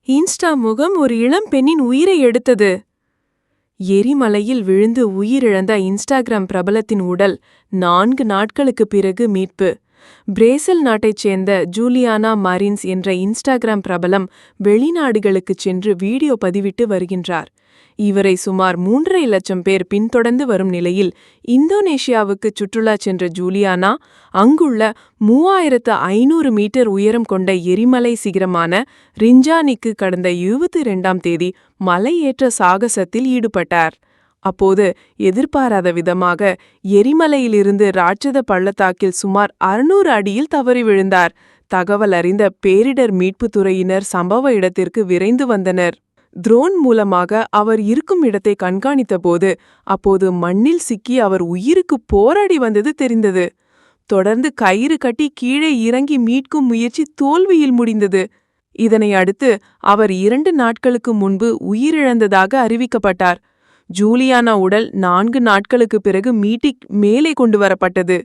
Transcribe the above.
Insta முகம் ஒரு இளம் பெண்ணின் உயிரை எடுத்தது. எரிமலையில் விழுந்து உயிரிழந்த இன்ஸ்டாகிராம் பிரபலத்தின் உடல் 4 நாட்களுக்கு பிறகு மீட்பு. பிரேசில் நாட்டைச் சேர்ந்த ஜூலியானா மாரின்ஸ் என்ற இன்ஸ்டாகிராம் பிரபலம் வெளிநாடுகளுக்குச் சென்று வீடியோ பதிவிட்டு வருகின்றார். இவரை சுமார் 3.5 லட்சம் பேர் பின்தொடர்ந்து வரும் நிலையில் இந்தோனேஷியாவுக்கு சுற்றுலா சென்ற ஜூலியானா அங்குள்ள 3500 மீட்டர் உயரம் கொண்ட எரிமலை சிகரமான ரிஞ்சானிக்கு கடந்த 22ஆம் தேதி மலையேற்ற சாகசத்தில் ஈடுபட்டார். அப்போது எதிர்பாராத விதமாக எரிமலையிலிருந்து ராட்சத பள்ளத்தாக்கில் சுமார் 600 அடியில் தவறி விழுந்தார். தகவல் அறிந்த பேரிடர் மீட்புத் துறையினர் சம்பவ இடத்திற்கு விரைந்து வந்தனர். ட்ரோன் மூலமாக அவர் இருக்கும் இடத்தை கண்காணித்தபோது அப்போது மண்ணில் சிக்கி அவர் உயிருக்கு போராடி வந்தது தெரிந்தது. தொடர்ந்து கயிறு கட்டி கீழே இறங்கி மீட்கும் முயற்சி தோல்வியில் முடிந்தது. இதனை அடுத்து அவர் 2 நாட்களுக்கு முன்பு உயிரிழந்ததாக அறிவிக்கப்பட்டார். ஜூலியானா உடல் 4 நாட்களுக்கு பிறகு மீட்டி மேலே கொண்டு வரப்பட்டது.